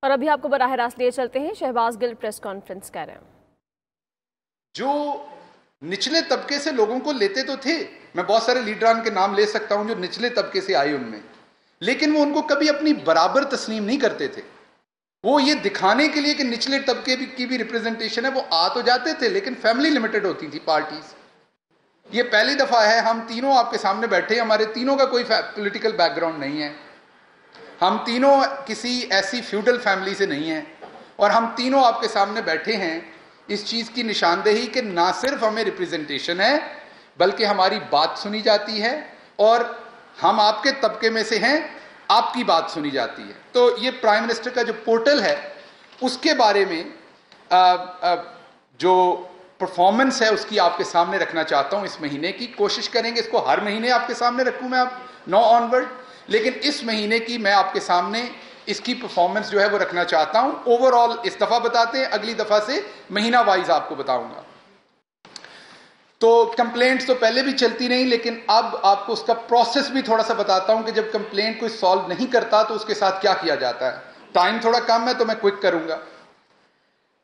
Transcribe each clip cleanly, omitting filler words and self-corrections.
और अभी आपको बराह रास्त लिए चलते हैं, शहबाज गिल प्रेस कॉन्फ्रेंस कर रहे हैं। जो निचले तबके से लोगों को लेते तो थे, मैं बहुत सारे लीडरान के नाम ले सकता हूं जो निचले तबके से आए उनमें, लेकिन वो उनको कभी अपनी बराबर तस्लीम नहीं करते थे। वो ये दिखाने के लिए कि निचले तबके की भी रिप्रेजेंटेशन है, वो आ तो जाते थे, लेकिन फैमिली लिमिटेड होती थी पार्टीज। ये पहली दफा है हम तीनों आपके सामने बैठे, हमारे तीनों का कोई पॉलिटिकल बैकग्राउंड नहीं है, हम तीनों किसी ऐसी फ्यूडल फैमिली से नहीं हैं, और हम तीनों आपके सामने बैठे हैं इस चीज़ की निशानदेही कि ना सिर्फ हमें रिप्रेजेंटेशन है बल्कि हमारी बात सुनी जाती है, और हम आपके तबके में से हैं, आपकी बात सुनी जाती है। तो ये प्राइम मिनिस्टर का जो पोर्टल है उसके बारे में जो परफॉर्मेंस है उसकी आपके सामने रखना चाहता हूं। इस महीने की कोशिश करेंगे इसको हर महीने आपके सामने रखूं मैं, आप 9 ऑनवर्ड, लेकिन इस महीने की मैं आपके सामने इसकी परफॉर्मेंस जो है वो रखना चाहता हूं। ओवरऑल इस दफा बताते हैं, अगली दफा से महीना वाइज आपको बताऊंगा। तो कंप्लेंट्स तो पहले भी चलती रही, लेकिन अब आपको उसका प्रोसेस भी थोड़ा सा बताता हूं कि जब कंप्लेंट कोई सॉल्व नहीं करता तो उसके साथ क्या किया जाता है। टाइम थोड़ा कम है तो मैं क्विक करूंगा।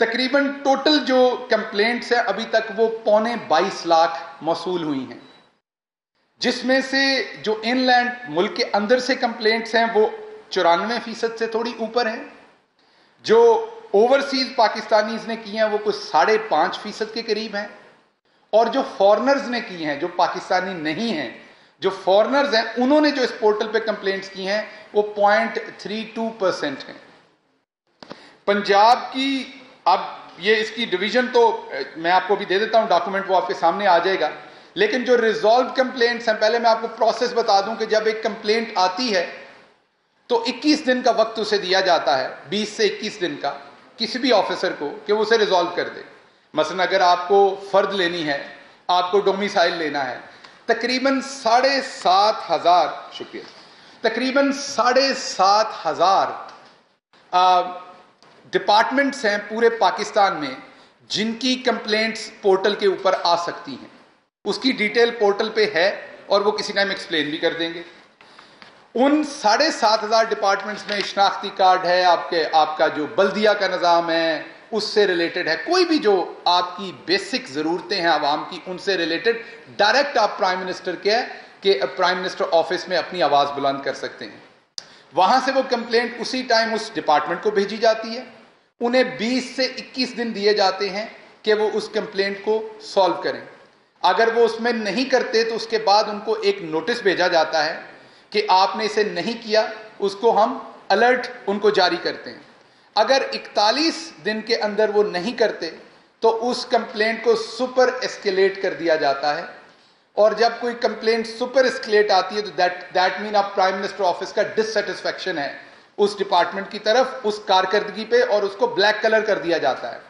तकरीबन टोटल जो कंप्लेंट्स है अभी तक वो 22 लाख मौसूल हुई हैं, जिसमें से जो इनलैंड मुल्क के अंदर से कंप्लेंट्स हैं वो 94% से थोड़ी ऊपर हैं, जो ओवरसीज पाकिस्तानीज ने की हैं वो कुछ 5.5% के करीब हैं, और जो फॉरेनर्स ने की हैं, जो पाकिस्तानी नहीं हैं, जो फॉरेनर्स हैं, उन्होंने जो इस पोर्टल पे कंप्लेंट्स की हैं वो 0.32% हैं। पंजाब की, अब ये इसकी डिवीजन तो मैं आपको भी दे देता हूं, डॉक्यूमेंट वो आपके सामने आ जाएगा, लेकिन जो रिजॉल्व कंप्लेंट्स हैं, पहले मैं आपको प्रोसेस बता दूं कि जब एक कंप्लेंट आती है तो 21 दिन का वक्त उसे दिया जाता है, 20 से 21 दिन का, किसी भी ऑफिसर को कि वो उसे रिजॉल्व कर दे। मसलन अगर आपको फर्द लेनी है, आपको डोमिसाइल लेना है, तकरीबन 7,500, शुक्रिया, तकरीबन 7,500 डिपार्टमेंट्स हैं पूरे पाकिस्तान में जिनकी कंप्लेंट्स पोर्टल के ऊपर आ सकती हैं। उसकी डिटेल पोर्टल पे है और वो किसी टाइम एक्सप्लेन भी कर देंगे। उन 7,500 डिपार्टमेंट्स में शनाख्ती कार्ड है, आपका जो बल्दिया का निज़ाम है उससे रिलेटेड है, कोई भी जो आपकी बेसिक ज़रूरतें हैं आवाम की उनसे रिलेटेड डायरेक्ट आप प्राइम मिनिस्टर के प्राइम मिनिस्टर ऑफिस में अपनी आवाज़ बुलंद कर सकते हैं। वहां से वो कंप्लेंट उसी टाइम उस डिपार्टमेंट को भेजी जाती है, उन्हें 20 से 21 दिन दिए जाते हैं कि वो उस कंप्लेंट को सॉल्व करें। अगर वो उसमें नहीं करते तो उसके बाद उनको एक नोटिस भेजा जाता है कि आपने इसे नहीं किया, उसको हम अलर्ट उनको जारी करते हैं। अगर 41 दिन के अंदर वो नहीं करते तो उस कंप्लेंट को सुपर एस्केलेट कर दिया जाता है, और जब कोई कंप्लेंट सुपर एस्केलेट आती है तो दैट मीन आप प्राइम मिनिस्टर ऑफिस का डिससेटिस्फैक्शन है उस डिपार्टमेंट की तरफ, उस कारकर्दगी पे, और उसको ब्लैक कलर कर दिया जाता है।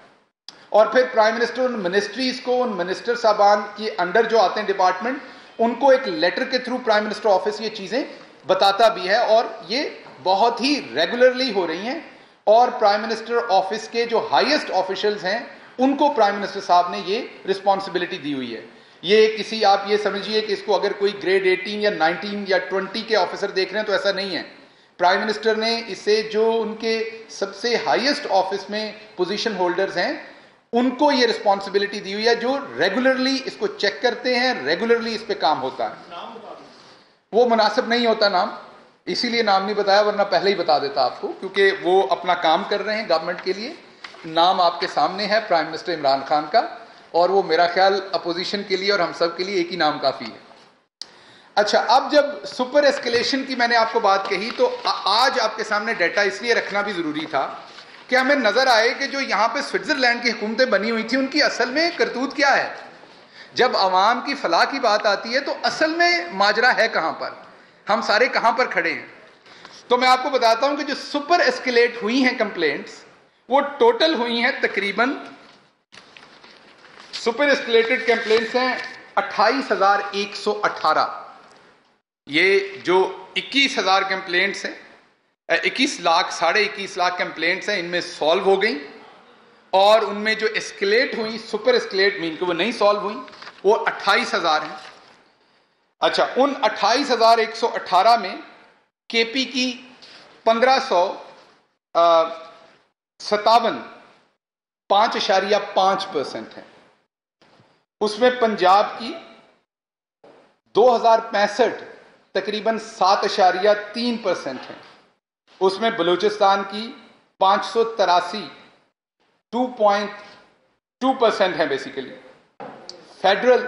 और फिर प्राइम मिनिस्टर उन मिनिस्ट्रीज को, उन मिनिस्टर साहबान के अंडर जो आते हैं डिपार्टमेंट, उनको एक लेटर के थ्रू प्राइम मिनिस्टर ऑफिस ये चीजें बताता भी है, और ये बहुत ही रेगुलरली हो रही हैं। और प्राइम मिनिस्टर ऑफिस के जो हाईएस्ट ऑफिशियल्स हैं उनको प्राइम मिनिस्टर साहब ने ये रिस्पॉन्सिबिलिटी दी हुई है। ये किसी, आप ये समझिए कि इसको अगर कोई ग्रेड 18 या 19 या 20 के ऑफिसर देख रहे हैं तो ऐसा नहीं है। प्राइम मिनिस्टर ने इसे, जो उनके सबसे हाईएस्ट ऑफिस में पोजीशन होल्डर्स हैं, उनको ये रिस्पॉन्सिबिलिटी दी हुई है, जो रेगुलरली इसको चेक करते हैं, रेगुलरली इस पे काम होता है। वो मुनासिब नहीं होता नाम, इसीलिए नाम नहीं बताया, वरना पहले ही बता देता आपको, क्योंकि वो अपना काम कर रहे हैं गवर्नमेंट के लिए। नाम आपके सामने है प्राइम मिनिस्टर इमरान खान का, और वो मेरा ख्याल अपोजिशन के लिए और हम सब के लिए एक ही नाम काफी है। अच्छा, अब जब सुपर एस्केलेशन की मैंने आपको बात कही तो आज आपके सामने डाटा इसलिए रखना भी जरूरी था कि हमें नजर आए कि जो यहां पे स्विट्जरलैंड की हुकूमतें बनी हुई थी उनकी असल में करतूत क्या है। जब अवाम की फलाह की बात आती है तो असल में माजरा है कहां पर, हम सारे कहां पर खड़े हैं। तो मैं आपको बताता हूं कि जो सुपर एस्केलेट हुई हैं कंप्लेंट्स, वो टोटल हुई हैं तकरीबन, सुपर एस्केलेटेड कंप्लेंट्स हैं 28,118। ये जो 21,000 कंप्लेंट्स हैं, 21 लाख, 21.5 लाख कंप्लेंट्स हैं, इनमें सॉल्व हो गई, और उनमें जो एस्केलेट हुई, सुपर एस्केलेट मीन कि वो नहीं सॉल्व हुई, वो 28,000 हैं। अच्छा, उन 28,118 में केपी की 1500 57 5.5% है। उसमें पंजाब की 2065 तकरीबन 7.3% है। उसमें बलूचिस्तान की 583 2.2% है बेसिकली। फेडरल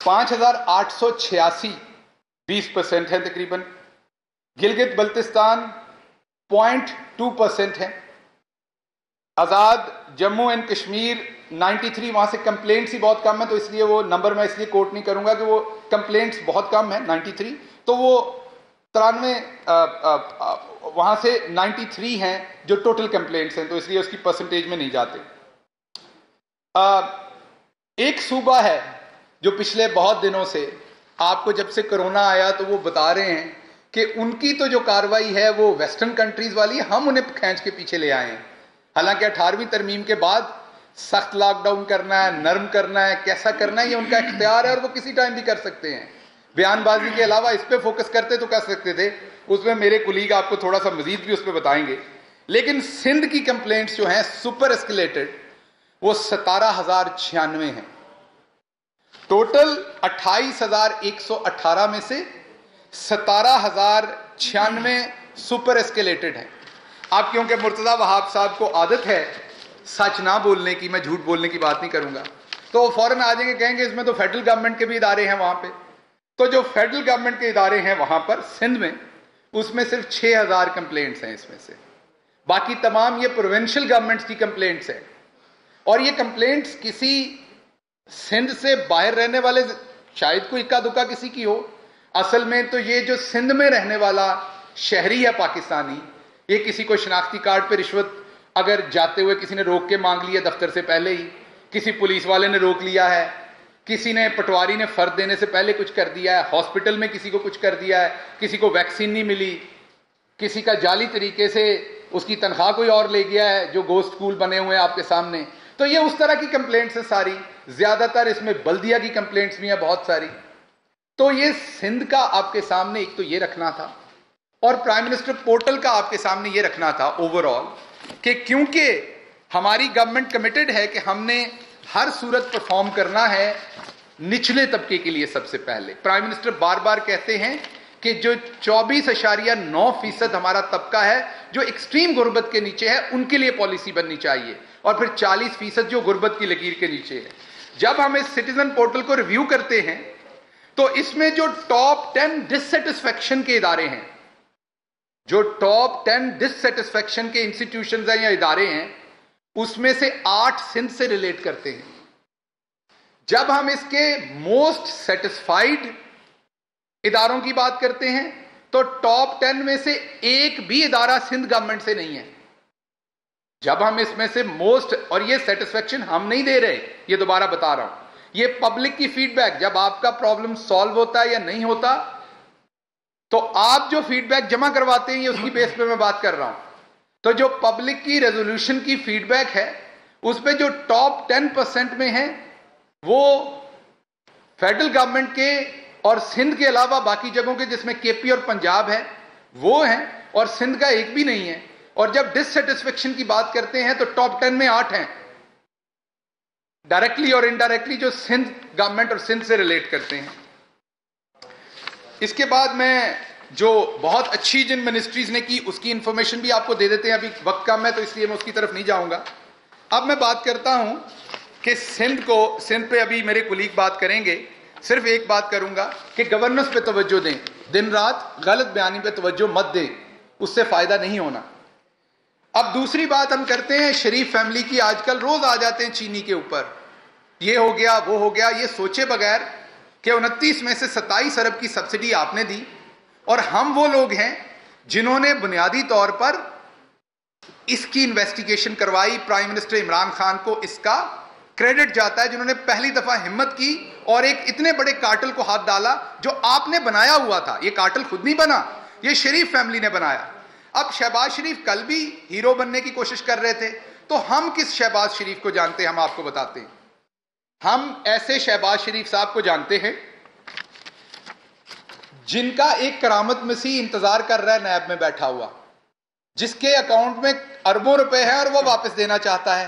5,886 20% है तकरीबन। गिलगित बल्तिस्तान 0.2% है। आज़ाद जम्मू एंड कश्मीर 93, वहां से कंप्लेंट्स ही बहुत कम है, तो इसलिए वो नंबर मैं इसलिए कोट नहीं करूंगा कि वो कंप्लेंट्स बहुत कम है 93, तो वो 93 वहां से 93 हैं जो टोटल कंप्लेंट्स हैं, तो इसलिए उसकी परसेंटेज में नहीं जाते। एक सूबा है जो पिछले बहुत दिनों से आपको जब से कोरोना आया तो वो बता रहे हैं कि उनकी तो जो कार्रवाई है वो वेस्टर्न कंट्रीज वाली, हम उन्हें खींच के पीछे ले आए हैं। हालांकि 18वीं तरमीम के बाद सख्त लॉकडाउन करना है, नर्म करना है, कैसा करना है, ये उनका इख्तियार है और वो किसी टाइम भी कर सकते हैं। बयानबाजी के अलावा इस पे फोकस करते तो कर सकते थे, उसमें मेरे कुलीग आपको थोड़ा सा मजीद भी उस पर बताएंगे। लेकिन सिंध की कंप्लेंट्स जो हैं सुपर एस्केलेटेड, वो 17,096 हैं। टोटल 28,118 में से 17,096 सुपर एस्केलेटेड हैं। अब क्योंकि मुर्तजा वहाब साहब को आदत है सच ना बोलने की, मैं झूठ बोलने की बात नहीं करूंगा, तो वो फौरन आ जाएंगे, कहेंगे इसमें तो फेडरल गवर्नमेंट के भी इदारे हैं वहां पे। तो जो फेडरल गवर्नमेंट के इदारे हैं वहां पर सिंध में, उसमें सिर्फ 6,000 कंप्लेंट्स हैं इसमें से। बाकी तमाम ये प्रोविंशियल गवर्नमेंट्स की कंप्लेंट्स है। और ये कंप्लेंट्स किसी सिंध से बाहर रहने वाले, शायद कोई इक्का दुक्का किसी की हो, असल में तो ये जो सिंध में रहने वाला शहरी है पाकिस्तानी, ये किसी को शनाख्ती कार्ड पे रिश्वत अगर जाते हुए किसी ने रोक के मांग लिया दफ्तर से पहले ही, किसी पुलिस वाले ने रोक लिया है, किसी ने पटवारी ने फर्द देने से पहले कुछ कर दिया है, हॉस्पिटल में किसी को कुछ कर दिया है, किसी को वैक्सीन नहीं मिली, किसी का जाली तरीके से उसकी तनख्वाह कोई और ले गया है, जो गोश्त स्कूल बने हुए हैं आपके सामने, तो ये उस तरह की कंप्लेंट्स है सारी। ज्यादातर इसमें बल्दिया की कंप्लेंट्स भी हैं बहुत सारी। तो ये सिंध का आपके सामने एक तो ये रखना था, और प्राइम मिनिस्टर पोर्टल का आपके सामने ये रखना था ओवरऑल, कि क्योंकि हमारी गवर्नमेंट कमिटेड है कि हमने हर सूरत परफॉर्म करना है निचले तबके के लिए। सबसे पहले प्राइम मिनिस्टर बार बार कहते हैं कि जो 24.9% हमारा तबका है जो एक्सट्रीम गुर्बत के नीचे है, उनके लिए पॉलिसी बननी चाहिए, और फिर 40% जो गुर्बत की लकीर के नीचे है। जब हम इस सिटीजन पोर्टल को रिव्यू करते हैं तो इसमें जो टॉप 10 डिससेटिस्फैक्शन के इदारे हैं, जो टॉप 10 डिससेटिस्फैक्शन के इंस्टीट्यूशंस हैं या इदारे हैं, उसमें से 8 सिंध से रिलेट करते हैं। जब हम इसके मोस्ट सेटिस्फाइड इदारों की बात करते हैं तो टॉप 10 में से एक भी इदारा सिंध गवर्नमेंट से नहीं है। जब हम इसमें से मोस्ट, और ये सेटिस्फैक्शन हम नहीं दे रहे, ये दोबारा बता रहा हूं, ये पब्लिक की फीडबैक, जब आपका प्रॉब्लम सॉल्व होता है या नहीं होता तो आप जो फीडबैक जमा करवाते हैं, ये उसकी बेस पे मैं बात कर रहा हूं। तो जो पब्लिक की रेजोल्यूशन की फीडबैक है, उस पे जो टॉप 10% में है वो फेडरल गवर्नमेंट के और सिंध के अलावा बाकी जगहों के, जिसमें केपी और पंजाब है, वो हैं, और सिंध का एक भी नहीं है। और जब डिससेटिस्फेक्शन की बात करते हैं तो टॉप 10 में 8 हैं, डायरेक्टली और इनडायरेक्टली, जो सिंध गवर्नमेंट और सिंध से रिलेट करते हैं। इसके बाद मैं जो बहुत अच्छी जिन मिनिस्ट्रीज ने की उसकी इंफॉर्मेशन भी आपको दे देते हैं। अभी वक्त कम है तो इसलिए मैं उसकी तरफ नहीं जाऊंगा। अब मैं बात करता हूं कि सिंध पे अभी मेरे कुलीग बात करेंगे। सिर्फ एक बात करूंगा कि गवर्नेंस पे तवज्जो दें, दिन रात गलत बयानी पे तवज्जो मत दें, उससे फायदा नहीं होना। अब दूसरी बात हम करते हैं शरीफ फैमिली की। आजकल रोज आ जाते हैं चीनी के ऊपर, ये हो गया वो हो गया, ये सोचे बगैर कि 29 में से 27 अरब की सब्सिडी आपने दी, और हम वो लोग हैं जिन्होंने बुनियादी तौर पर इसकी इन्वेस्टिगेशन करवाई। प्राइम मिनिस्टर इमरान खान को इसका क्रेडिट जाता है, जिन्होंने पहली दफा हिम्मत की और एक इतने बड़े कार्टल को हाथ डाला जो आपने बनाया हुआ था। ये कार्टल खुद नहीं बना, ये शरीफ फैमिली ने बनाया। अब शहबाज शरीफ कल भी हीरो बनने की कोशिश कर रहे थे, तो हम किस शहबाज शरीफ को जानते हैं, हम आपको बताते हैं। हम ऐसे शहबाज शरीफ साहब को जानते हैं जिनका एक करामत मसीह इंतजार कर रहा है नैब में बैठा हुआ, जिसके अकाउंट में अरबों रुपए हैं और वो वापस देना चाहता है,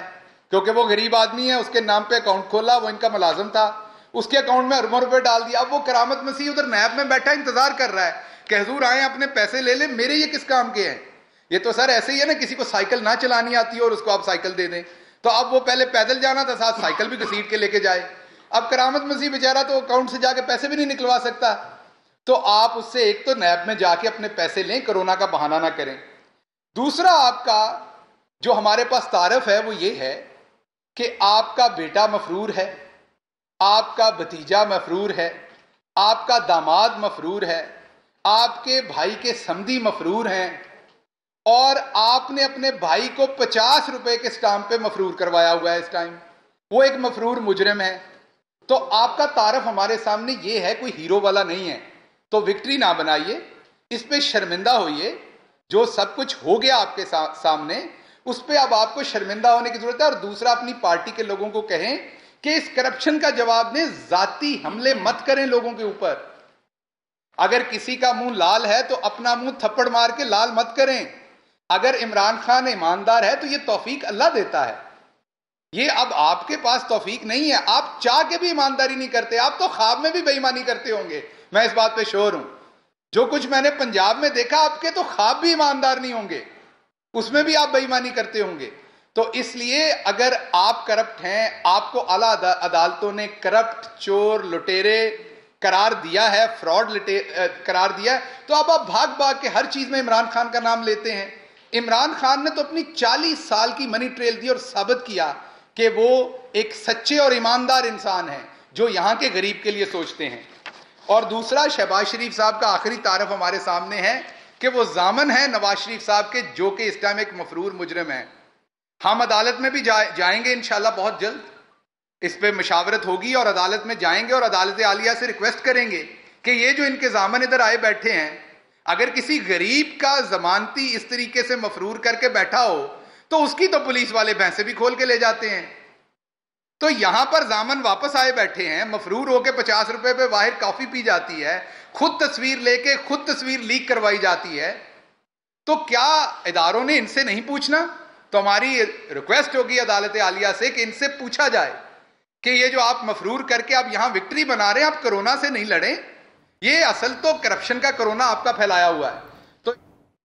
क्योंकि वो गरीब आदमी है, उसके नाम पे अकाउंट खोला, वो इनका मुलाजिम था, उसके अकाउंट में अरबों रुपए डाल दिया। अब वो करामत मसीह उधर नैब में बैठा इंतजार कर रहा है कि हुजूर आए अपने पैसे ले ले, मेरे ये किस काम के हैं? ये तो सर ऐसे ही है ना, किसी को साइकिल ना चलानी आती है और उसको आप साइकिल दे दें, तो अब वो पहले पैदल जाना था, साथ साइकिल भी घसीट के लेके जाए। अब करामत मसीह बेचारा तो अकाउंट से जाके पैसे भी नहीं निकलवा सकता, तो आप उससे एक तो नैब में जाके अपने पैसे लें, कोरोना का बहाना ना करें। दूसरा, आपका जो हमारे पास तारफ है वो ये है कि आपका बेटा मफरूर है, आपका भतीजा मफरूर है, आपका दामाद मफरूर है, आपके भाई के समधी मफरूर हैं, और आपने अपने भाई को 50 रुपए के स्टाम्प पे मफरूर करवाया हुआ है इस टाइम, वो एक मफरूर मुजरिम है। तो आपका तारफ हमारे सामने ये है, कोई हीरो वाला नहीं है। तो विक्ट्री ना बनाइए, इस पे शर्मिंदा होइए। जो सब कुछ हो गया आपके सामने, उस पे अब आपको शर्मिंदा होने की जरूरत है। और दूसरा, अपनी पार्टी के लोगों को कहें कि इस करप्शन का जवाब दें, जाती हमले मत करें लोगों के ऊपर। अगर किसी का मुंह लाल है तो अपना मुंह थप्पड़ मार के लाल मत करें। अगर इमरान खान ईमानदार है तो ये तौफीक अल्लाह देता है, ये अब आपके पास तौफीक नहीं है। आप चाह के भी ईमानदारी नहीं करते, आप तो ख्वाब में भी बेईमानी करते होंगे, मैं इस बात पे श्योर हूं। जो कुछ मैंने पंजाब में देखा, आपके तो ख्वाब भी ईमानदार नहीं होंगे, उसमें भी आप बेईमानी करते होंगे। तो इसलिए अगर आप करप्ट हैं, आपको आला अदालतों ने करप्ट, चोर, लुटेरे करार दिया है, फ्रॉड करार दिया है, तो अब आप भाग भाग के हर चीज में इमरान खान का नाम लेते हैं। इमरान खान ने तो अपनी 40 साल की मनी ट्रेल दी और साबित किया कि वो एक सच्चे और ईमानदार इंसान हैं जो यहां के गरीब के लिए सोचते हैं। और दूसरा, शहबाज शरीफ साहब का आखिरी तारफ हमारे सामने है कि वो जामन है नवाज शरीफ साहब के, जो कि इस टाइम एक मफरूर मुजरिम है। हम अदालत में भी जाएंगे इंशाल्लाह बहुत जल्द, इस पे मशावरत होगी और अदालत में जाएंगे और अदालत आलिया से रिक्वेस्ट करेंगे कि ये जो इनके जामन इधर आए बैठे हैं, अगर किसी गरीब का जमानती इस तरीके से मफरूर करके बैठा हो तो उसकी तो पुलिस वाले भैंसे भी खोल के ले जाते हैं। तो यहां पर जामन वापस आए बैठे हैं, मफरूर होके 50 रुपए पे बाहर कॉफी पी जाती है, खुद तस्वीर लेके खुद तस्वीर लीक करवाई जाती है। तो क्या इदारों ने इनसे नहीं पूछना? तो हमारी रिक्वेस्ट होगी अदालत आलिया से कि इनसे पूछा जाए कि ये जो आप मफरूर करके आप यहां विक्ट्री बना रहे हैं, आप कोरोना से नहीं लड़े, ये असल तो करप्शन का कोरोना आपका फैलाया हुआ है।